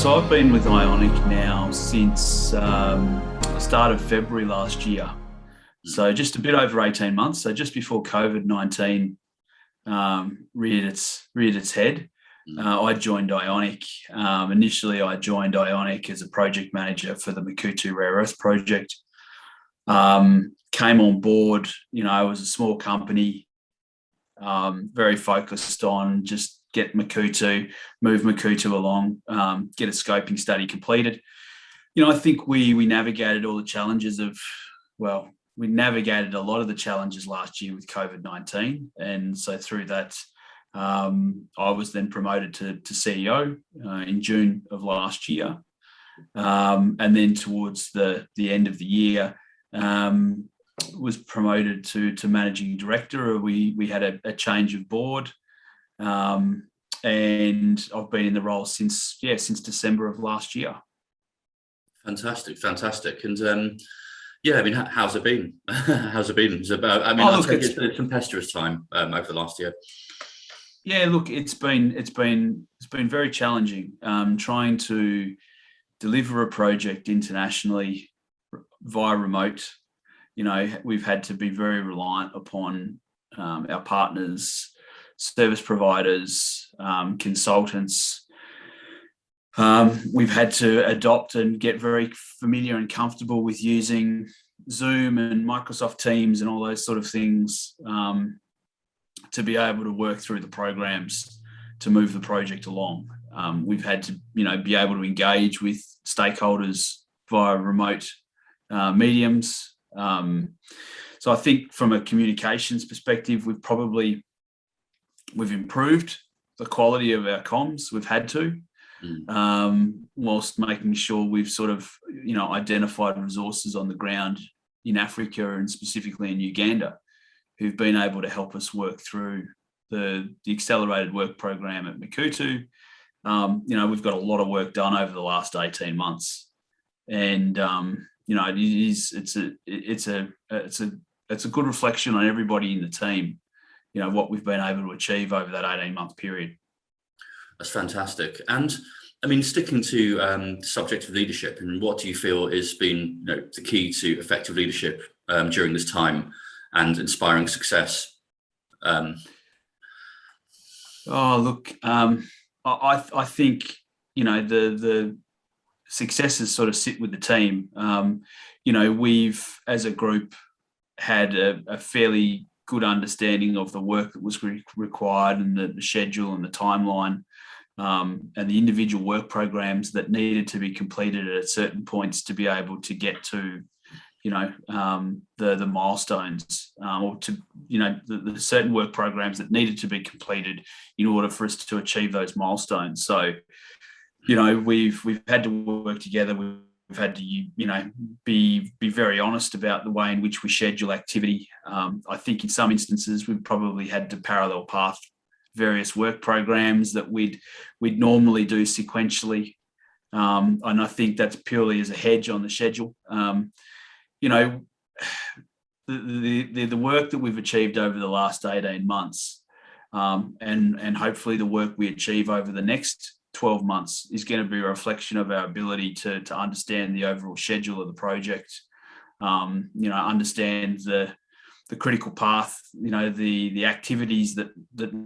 So I've been with Ionic now since the start of February last year. So just a bit over 18 months. So just before COVID-19 reared its head, I joined Ionic. Initially, I joined Ionic as a project manager for the Makuutu Rare Earths project. Came on board, it was a small company, very focused on just move Makuutu along, get a scoping study completed. I think we navigated all the challenges we navigated a lot of the challenges last year with COVID-19. And so through that, I was then promoted to CEO in June of last year. And then towards the end of the year, was promoted to managing director. We had a change of board. And I've been in the role since December of last year. Fantastic. And how's it been? How's it been? I think it's been a tempestuous time over the last year. Yeah, look, it's been very challenging trying to deliver a project internationally via remote. We've had to be very reliant upon our partners, service providers, consultants. We've had to adopt and get very familiar and comfortable with using Zoom and Microsoft Teams and all those sort of things to be able to work through the programs to move the project along. We've had to, be able to engage with stakeholders via remote mediums. So I think from a communications perspective, we've improved the quality of our comms. We've had to, whilst making sure we've sort of, identified resources on the ground in Africa and specifically in Uganda, who've been able to help us work through the accelerated work program at Makuutu. We've got a lot of work done over the last 18 months, and it's a good reflection on everybody in the team. What we've been able to achieve over that 18-month period. That's fantastic. And sticking to the subject of leadership, and what do you feel has been the key to effective leadership during this time and inspiring success? I think the successes sort of sit with the team. We've, as a group, had a fairly good understanding of the work that was required and the schedule and the timeline, and the individual work programs that needed to be completed at certain points to be able to get to, the milestones, or to, the certain work programs that needed to be completed in order for us to achieve those milestones. So, we've had to work together. We've had to, be very honest about the way in which we schedule activity. I think in some instances we've probably had to parallel path various work programs that we'd normally do sequentially, and I think that's purely as a hedge on the schedule. The work that we've achieved over the last 18 months, and hopefully the work we achieve over the next 12 months is going to be a reflection of our ability to understand the overall schedule of the project, understand the critical path, the activities that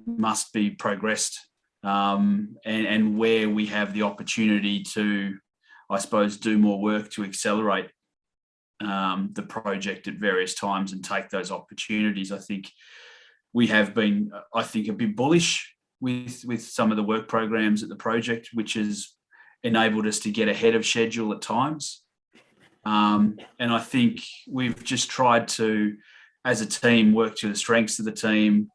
must be progressed, and where we have the opportunity to, I suppose, do more work to accelerate the project at various times and take those opportunities. I think we have been, a bit bullish with some of the work programs at the project, which has enabled us to get ahead of schedule at times. And I think we've just tried to, as a team, work to the strengths of the team,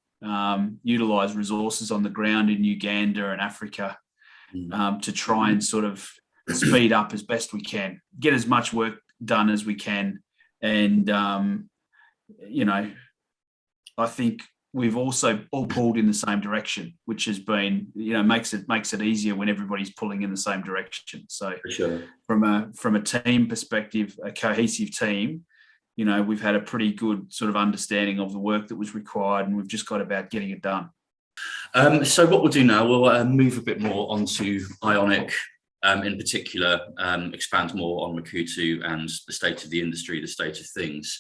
utilise resources on the ground in Uganda and Africa, to try and sort of speed up as best we can, get as much work done as we can. And, I think we've also all pulled in the same direction, which has been, makes it easier when everybody's pulling in the same direction. So for sure. From a team perspective, a cohesive team, we've had a pretty good sort of understanding of the work that was required, and we've just got about getting it done. So what we'll do now, we'll move a bit more onto Ionic in particular, expand more on Makuutu and the state of the industry, the state of things.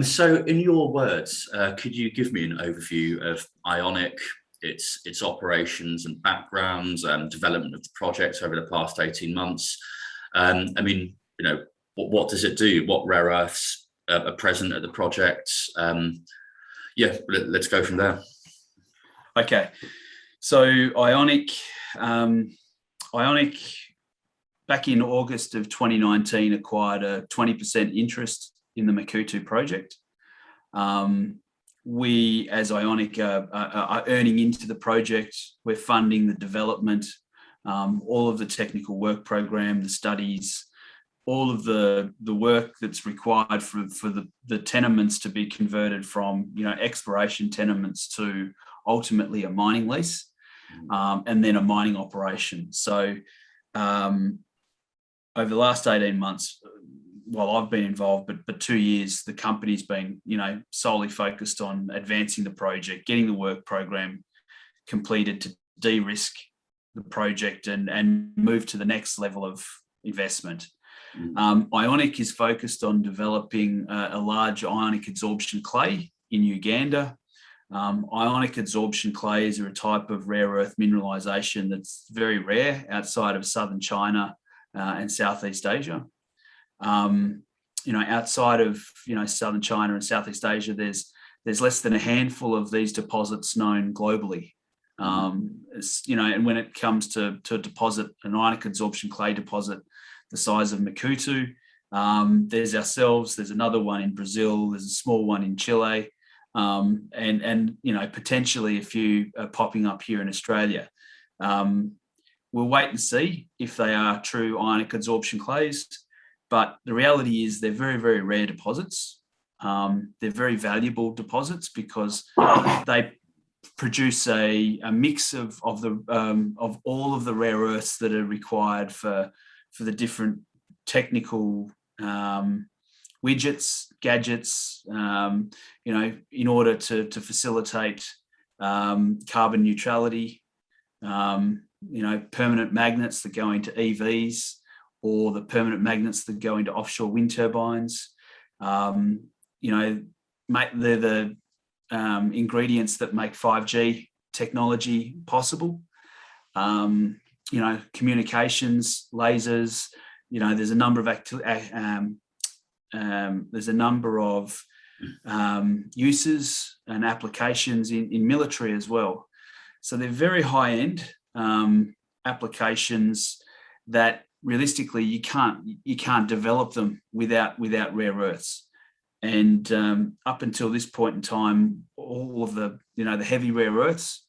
So in your words, could you give me an overview of Ionic, its operations and backgrounds and development of the project over the past 18 months? I mean, what does it do? What rare earths are present at the project? Yeah, let's go from there. Okay, so Ionic, back in August of 2019 acquired a 20% interest in the Makuutu project. We, as Ionic, are earning into the project. We're funding the development, all of the technical work program, the studies, all of the work that's required for the tenements to be converted from exploration tenements to ultimately a mining lease, and then a mining operation. So over the last 18 months, while I've been involved, but 2 years, the company's been solely focused on advancing the project, getting the work program completed to de-risk the project and move to the next level of investment. Ionic is focused on developing a large ionic adsorption clay in Uganda. Ionic adsorption clays are a type of rare earth mineralisation that's very rare outside of southern China and Southeast Asia. Outside of southern China and Southeast Asia, there's less than a handful of these deposits known globally. And when it comes to a deposit, an ionic adsorption clay deposit the size of Makuutu, there's ourselves, there's another one in Brazil, there's a small one in Chile, and potentially a few popping up here in Australia. We'll wait and see if they are true ionic adsorption clays, but the reality is they're very, very rare deposits. They're very valuable deposits because they produce a mix of all of the rare earths that are required for the different technical widgets, gadgets, in order to facilitate carbon neutrality, permanent magnets that go into EVs, or the permanent magnets that go into offshore wind turbines. They're the ingredients that make 5G technology possible. Communications, lasers. There's a number of uses and applications in military as well. So they're very high-end applications that realistically you can't develop them without rare earths. And up until this point in time, all of the heavy rare earths,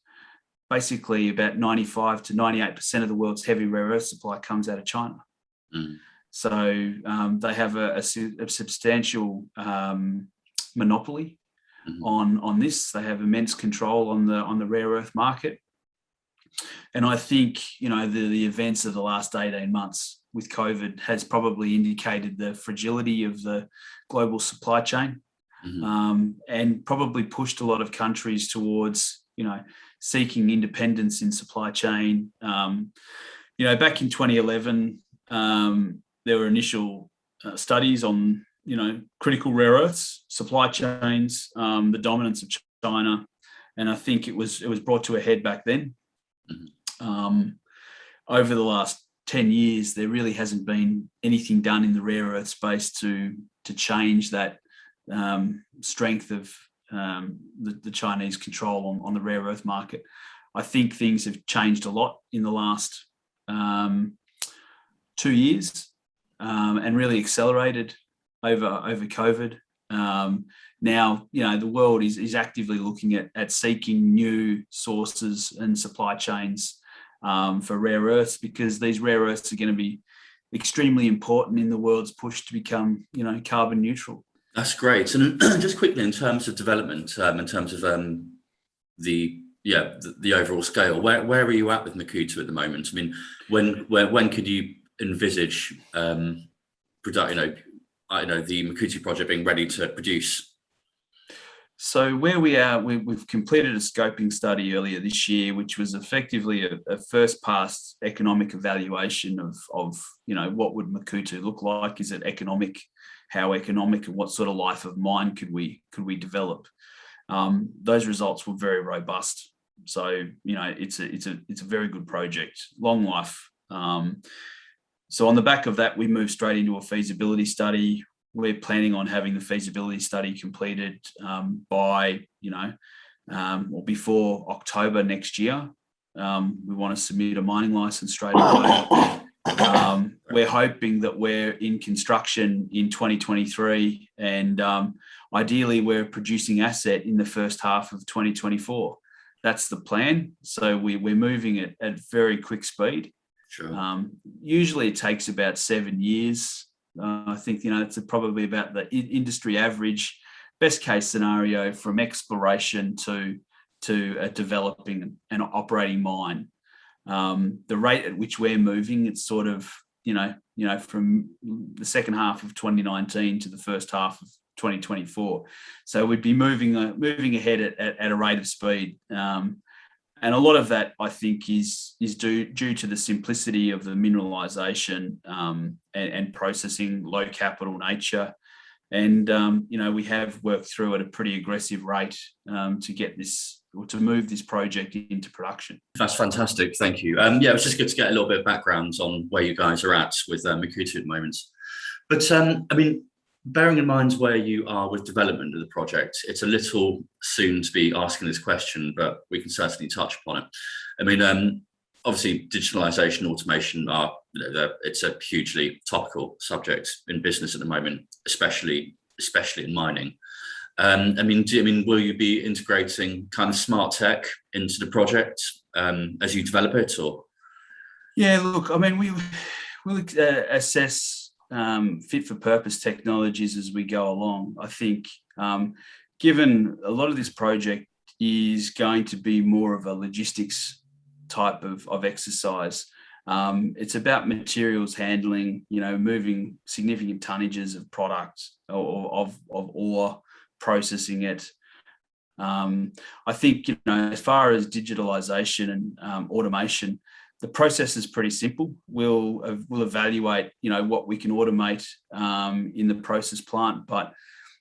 basically about 95 to 98% of the world's heavy rare earth supply comes out of China. So they have a substantial monopoly on this. They have immense control on the rare earth market. And I think the events of the last 18 months with COVID has probably indicated the fragility of the global supply chain, and probably pushed a lot of countries towards seeking independence in supply chain. Back in 2011, there were initial studies on critical rare earths, supply chains, the dominance of China, and I think it was brought to a head back then. Over the last 10 years, there really hasn't been anything done in the rare earth space to change that strength of the Chinese control on the rare earth market. I think things have changed a lot in the last 2 years, and really accelerated over COVID. Now, the world is actively looking at seeking new sources and supply chains for rare earths, because these rare earths are going to be extremely important in the world's push to become, carbon neutral. That's great. And just quickly, in terms of development, in terms of the overall scale, where are you at with Makuutu at the moment? I mean, when could you envisage the Makuutu project being ready to produce? So where we are, we've completed a scoping study earlier this year, which was effectively a first pass economic evaluation of what would Makuutu look like? Is it economic? How economic, and what sort of life of mine could we develop? Those results were very robust. So it's a very good project, long life. So on the back of that, we moved straight into a feasibility study. We're planning on having the feasibility study completed by, or before October next year. We want to submit a mining license straight away. We're hoping that we're in construction in 2023, and ideally we're producing asset in the first half of 2024. That's the plan. So we're moving at very quick speed. Sure. Usually it takes about 7 years. I think it's probably about the industry average, best case scenario from exploration to developing an operating mine. The rate at which we're moving, it's sort of from the second half of 2019 to the first half of 2024. So we'd be moving ahead at a rate of speed. And a lot of that, I think, is due to the simplicity of the mineralisation and processing, low capital nature. And, we have worked through at a pretty aggressive rate to get this, or to move this project into production. That's fantastic. Thank you. It was just good to get a little bit of background on where you guys are at with Makuutu at the moment. But, bearing in mind where you are with development of the project, it's a little soon to be asking this question, but we can certainly touch upon it. Obviously, digitalization, automation it's a hugely topical subject in business at the moment, especially in mining. Will you be integrating kind of smart tech into the project as you develop it, or? Yeah, look, we'll assess fit for purpose technologies as we go along. I think given a lot of this project is going to be more of a logistics type of exercise, it's about materials handling, moving significant tonnages of product or of ore, processing it. I think, as far as digitalization and automation, the process is pretty simple. We'll evaluate, what we can automate in the process plant, but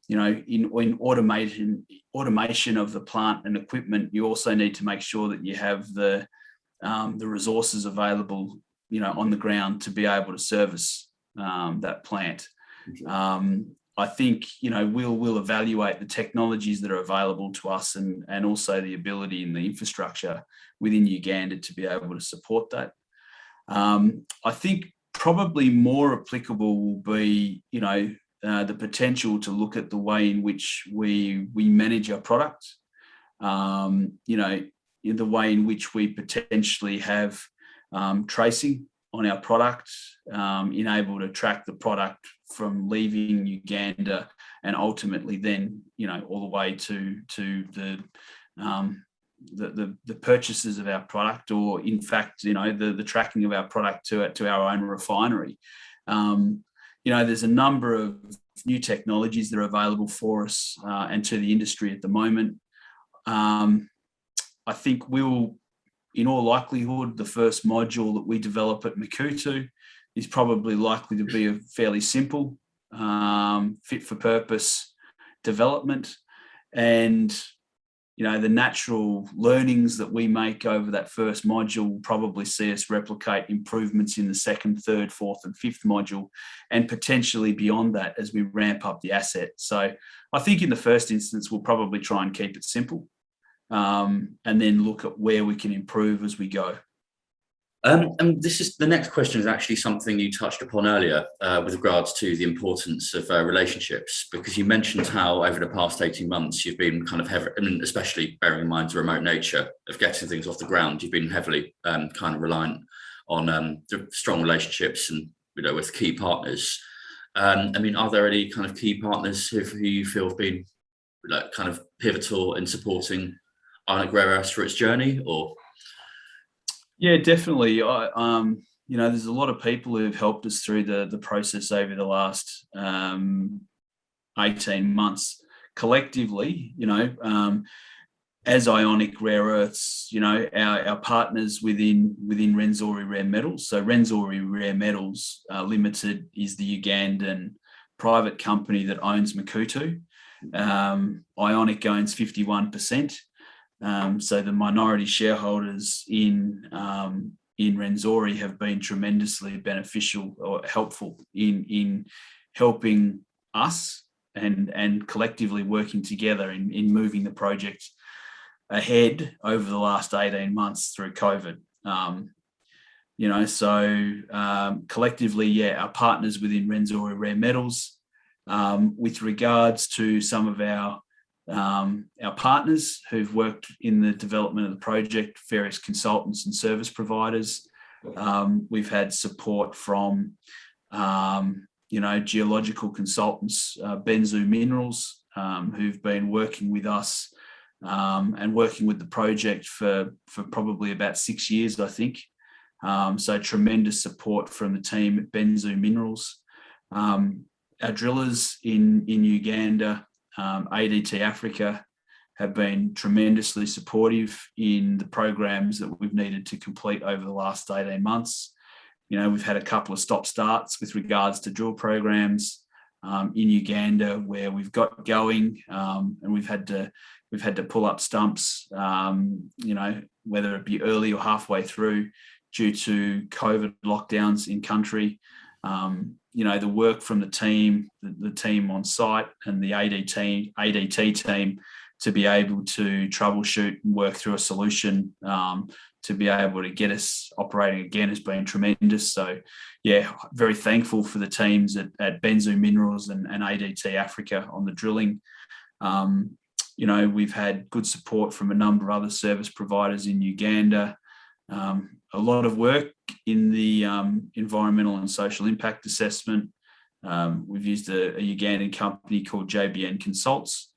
in automation of the plant and equipment, you also need to make sure that you have the resources available, on the ground to be able to service that plant. I think, we'll evaluate the technologies that are available to us and also the ability and the infrastructure within Uganda to be able to support that. I think probably more applicable will be, the potential to look at the way in which we manage our product, in the way in which we potentially have tracing on our product, able to track the product from leaving Uganda and ultimately then, all the way to the purchases of our product, or in fact, the tracking of our product to our own refinery. There's a number of new technologies that are available for us and to the industry at the moment. I think we'll, in all likelihood, the first module that we develop at Makuutu is probably likely to be a fairly simple fit for purpose development. And, the natural learnings that we make over that first module will probably see us replicate improvements in the second, third, fourth, and fifth module, and potentially beyond that as we ramp up the asset. So I think in the first instance, we'll probably try and keep it simple, and then look at where we can improve as we go. And this is the next question is actually something you touched upon earlier with regards to the importance of relationships, because you mentioned how over the past 18 months you've been kind of heavy, especially bearing in mind the remote nature of getting things off the ground, you've been heavily kind of reliant on the strong relationships and with key partners. Are there any kind of key partners who you feel have been kind of pivotal in supporting Ionic Rare Earths for its journey, or? Yeah, definitely. There's a lot of people who've helped us through the process over the last 18 months. collectively, as Ionic Rare Earths, our partners within Renzori Rare Metals. So Renzori Rare Metals Limited is the Ugandan private company that owns Makuutu. Ionic owns 51%. So the minority shareholders in Renzori have been tremendously beneficial or helpful in helping us and collectively working together in moving the project ahead over the last 18 months through COVID. Collectively, our partners within Renzori Rare Metals, with regards to some of our partners who've worked in the development of the project, various consultants and service providers. We've had support from, geological consultants, Benzu Minerals, who've been working with us and working with the project for probably about 6 years, I think. So tremendous support from the team at Benzu Minerals. Our drillers in Uganda, ADT Africa, have been tremendously supportive in the programs that we've needed to complete over the last 18 months. We've had a couple of stop-starts with regards to drill programs in Uganda where we've got going, and we've had to pull up stumps, whether it be early or halfway through due to COVID lockdowns in country. The work from the team on site and the ADT team to be able to troubleshoot and work through a solution to be able to get us operating again has been tremendous. So, very thankful for the teams at Benzu Minerals and ADT Africa on the drilling. We've had good support from a number of other service providers in Uganda. A lot of work in the environmental and social impact assessment. We've used a Ugandan company called JBN Consults,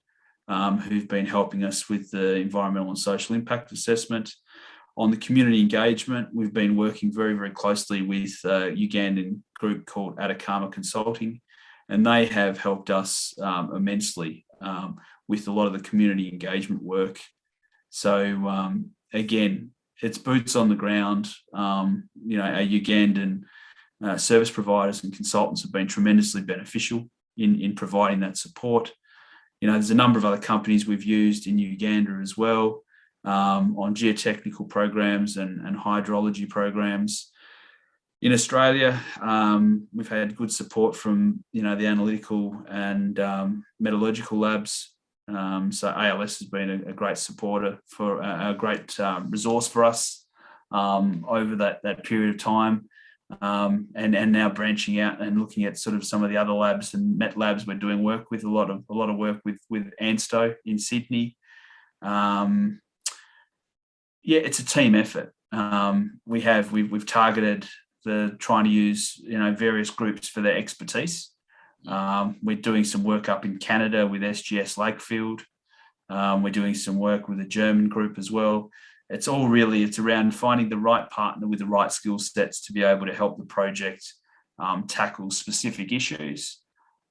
who've been helping us with the environmental and social impact assessment. On the community engagement, we've been working very, very closely with a Ugandan group called Atacama Consulting, and they have helped us immensely with a lot of the community engagement work. So again, it's boots on the ground. Our Ugandan service providers and consultants have been tremendously beneficial in providing that support. There's a number of other companies we've used in Uganda as well on geotechnical programs and hydrology programs. In Australia, we've had good support from the analytical and metallurgical labs. So ALS has been a great supporter for a great resource for us over that period of time, and now branching out and looking at sort of some of the other labs and met labs we're doing work with, a lot of work with ANSTO in Sydney. It's a team effort. We've targeted trying to use various groups for their expertise. We're doing some work up in Canada with SGS Lakefield. We're doing some work with a German group as well. It's around finding the right partner with the right skill sets to be able to help the project tackle specific issues.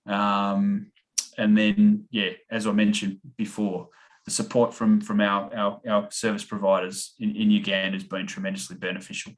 And then, as I mentioned before, the support from our service providers in Uganda has been tremendously beneficial.